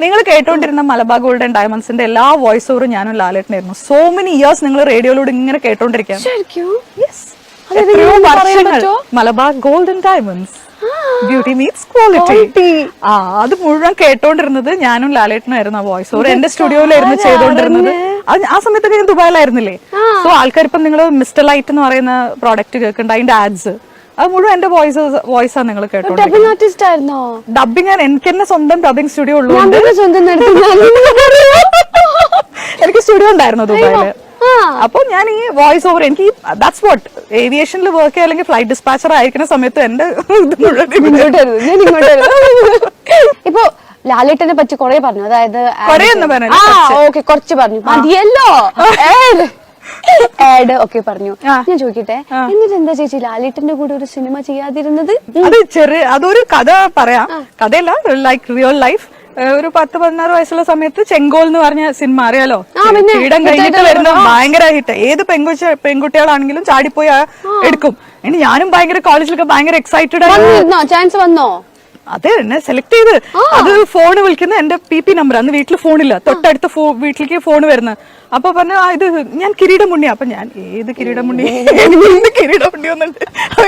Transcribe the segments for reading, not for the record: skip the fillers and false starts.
നിങ്ങൾ കേട്ടോണ്ടിരുന്ന Malabar gold and ഡയമണ്ട്സിന്റെ എല്ലാ voice ഓവറും ഞാനും ലാലേട്ടനായിരുന്നു. സോ മെനി ഇയേഴ്സ് നിങ്ങൾ റേഡിയോയിലൂടെ ഇങ്ങനെ കേട്ടോണ്ടിരിക്കാം. Malabar gold and diamonds, beauty meets quality. അത് മുഴുവൻ കേട്ടോണ്ടിരുന്നത് ഞാനും ലാലേട്ടനായിരുന്നു. ആ വോയിസ് ഓവർ എന്റെ സ്റ്റുഡിയോയിലായിരുന്നു ചെയ്തോണ്ടിരുന്നത്. ആ സമയത്തൊക്കെ ഞാൻ ദുബായിലായിരുന്നില്ലേ. സോ ആൾക്കാർ ഇപ്പം നിങ്ങൾ മിസ്റ്റർ ലൈറ്റ് എന്ന് പറയുന്ന പ്രോഡക്റ്റ് കേൾക്കുന്നുണ്ട്, അതിന്റെ ആഡ്സ് അത് മുഴുവൻ എന്റെ വോയിസാണ് നിങ്ങൾ കേട്ടോ. ഡബിങ് എനിക്ക് തന്നെ സ്വന്തം ഡബിങ് സ്റ്റുഡിയോ ഉള്ളതുകൊണ്ട് എനിക്ക് സ്റ്റുഡിയോ ഉണ്ടായിരുന്നു ദുബായില്. അപ്പൊ ഞാൻ ഈ വോയിസ് ഓവർ എനിക്ക് ദാറ്റ്സ് വാട്ട് ഏവിയേഷനിൽ വർക്ക് ചെയ്യാൻ അല്ലെങ്കിൽ ഫ്ലൈറ്റ് ഡിസ്പാച്ചർ ആയിരിക്കുന്ന സമയത്ത് എന്റെ ഇപ്പൊ ലാലേട്ടനെ പറ്റി കൊറേ പറഞ്ഞു, അതായത് കുറച്ച് പറഞ്ഞു മതിയല്ലോ ആഡ് ഒക്കെ പറഞ്ഞു. ഞാൻ ചോദിക്കട്ടെ, എന്നിട്ട് എന്താ ചേച്ചി ലാലേട്ടന്റെ കൂടെ ഒരു സിനിമ ചെയ്യാതിരുന്നത്? അതൊരു കഥ പറയാം, കഥയല്ല, ലൈക്ക് റിയൽ ലൈഫ്. ഒരു 10-16 വയസ്സുള്ള സമയത്ത് ചെങ്കോൽ എന്ന് പറഞ്ഞ സിനിമ അറിയാലോ, കിരീടം കഴിഞ്ഞിട്ട് വരുന്ന ഭയങ്കര ഹിറ്റ്. ഏത് പെൺകുട്ടികളാണെങ്കിലും ചാടിപ്പോയി എടുക്കും. ഇനി ഞാനും ഭയങ്കര കോളേജിലൊക്കെ ഭയങ്കര എക്സൈറ്റഡ് ആയിരുന്നു. ചാൻസ് വന്നോ? അതെ, എന്നെ സെലക്ട് ചെയ്ത്. അത് ഫോണ് വിളിക്കുന്ന എന്റെ PP നമ്പർ. അന്ന് വീട്ടിൽ ഫോണില്ല, തൊട്ടടുത്ത വീട്ടിലേക്ക് ഫോൺ വരുന്നത്. അപ്പൊ പറഞ്ഞു ഇത് ഞാൻ കിരീടമുണ്ണി. അപ്പൊ ഞാൻ ഏത് കിരീടമുണ്ണി, കിരീടമുണ്ണി ഒന്നുണ്ട്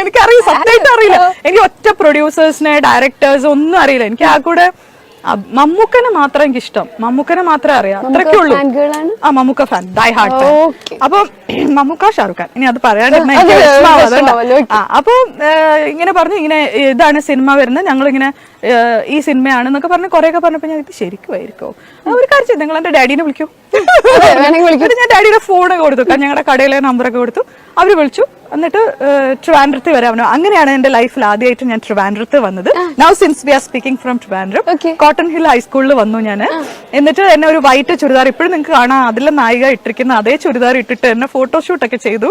എനിക്കറിയില്ല, സത്യമായിട്ട് അറിയില്ല. എനിക്ക് ഒറ്റ പ്രൊഡ്യൂസേഴ്സിനെ ഡയറക്ടേഴ്സ് ഒന്നും അറിയില്ല. എനിക്ക് ആ കൂടെ മമ്മൂക്കനെ മാത്രം എനിക്ക് ഇഷ്ടം, മമ്മൂക്കനെ മാത്രമേ അറിയാം, അത്രയ്ക്കേ ഉള്ളൂ. ആ Mammukka fan, die hard fan. അപ്പൊ മമ്മൂക്ക, ഷാറുഖ് ഖാൻ, ഇനി അത് പറയാണ്ടിരുന്ന അപ്പൊ ഇങ്ങനെ പറഞ്ഞു, ഇങ്ങനെ ഇതാണ് സിനിമ വരുന്നത്, ഞങ്ങളിങ്ങനെ ഈ സിനിമയാണെന്നൊക്കെ പറഞ്ഞ് കുറെയൊക്കെ പറഞ്ഞപ്പോ ഞാൻ ഇത് ശരിക്കുമായിരിക്കോ, ഒരു കാര്യം ചെയ്തു, നിങ്ങൾ എന്റെ ഡാഡിനെ വിളിക്കൂ. ഞാൻ ഡാഡിയുടെ ഫോണ് കൊടുത്തു, ഞങ്ങളുടെ കടയിലെ നമ്പറൊക്കെ കൊടുത്തു. അവര് വിളിച്ചു, എന്നിട്ട് ട്രിവാൻഡ്രത്ത് വരാൻ. അങ്ങനെയാണ് എന്റെ ലൈഫിൽ ആദ്യമായിട്ട് ഞാൻ ട്രിവാൻഡ്രത്ത് വന്നത്. Now since we are speaking from Trivandrum, cotton hill ഹൈസ്കൂളിൽ വന്നു ഞാൻ. എന്നിട്ട് എന്നെ ഒരു വൈറ്റ് ചുരിദാർ, ഇപ്പോഴും നിങ്ങൾക്ക് കാണാം, അതിലെ നായിക ഇട്ടിരിക്കുന്ന അതേ ചുരിദാർ ഇട്ടിട്ട് എന്നെ ഫോട്ടോഷൂട്ട് ഒക്കെ ചെയ്തു.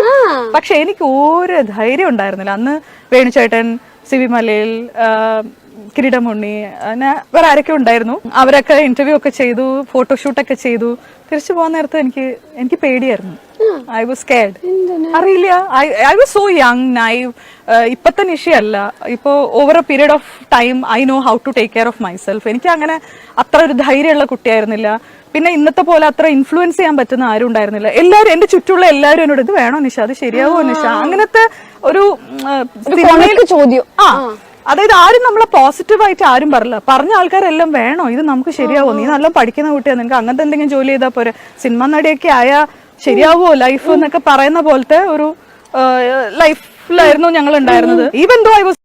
പക്ഷെ എനിക്ക് ഒരു ധൈര്യം ഉണ്ടായിരുന്നില്ല. അന്ന് വേണുചേട്ടൻ, CB മലയിൽ, കിരീടമുണ്ണി, അങ്ങനെ വേറെ ആരൊക്കെ ഉണ്ടായിരുന്നു. അവരൊക്കെ ഇന്റർവ്യൂ ഒക്കെ ചെയ്തു, ഫോട്ടോഷൂട്ടൊക്കെ ചെയ്തു. തിരിച്ചു പോകാൻ നേരത്ത് എനിക്ക് പേടിയായിരുന്നു. I was scared. അറിയില്ല, I was so young, naive. ഇപ്പത്തെ നിഷയല്ല. ഇപ്പോ over a period of time I know how to take care of myself. എനിക്ക് അങ്ങനെ അത്ര ഒരു ധൈര്യമുള്ള കുട്ടിയായിരുന്നില്ല. പിന്നെ ഇന്നത്തെ പോലെ അത്ര ഇൻഫ്ലുവൻസ് ചെയ്യാൻ പറ്റുന്ന ആരും ഉണ്ടായിരുന്നില്ല. എല്ലാവരും, എന്റെ ചുറ്റുമുള്ള എല്ലാവരും എന്നോട് ഇത് വേണോ നിഷ, അത് ശരിയാവോ നിഷ, അങ്ങനത്തെ ഒരു ചോദ്യം. അതായത് ആരും നമ്മളെ പോസിറ്റീവായിട്ട് ആരും പറയില്ല. പറഞ്ഞ ആൾക്കാരെല്ലാം വേണോ, ഇത് നമുക്ക് ശരിയാവോ, നീ നല്ല പഠിക്കുന്ന കുട്ടിയാണ്, നിനക്ക് അങ്ങനത്തെ എന്തെങ്കിലും ജോലി ചെയ്താൽ പോരെ, സിനിമ നടിയൊക്കെ ആയാ ശരിയാവോ ലൈഫ് എന്നൊക്കെ പറയുന്ന പോലത്തെ ഒരു ലൈഫിലായിരുന്നു ഞങ്ങൾ ഉണ്ടായിരുന്നത്. Even though I was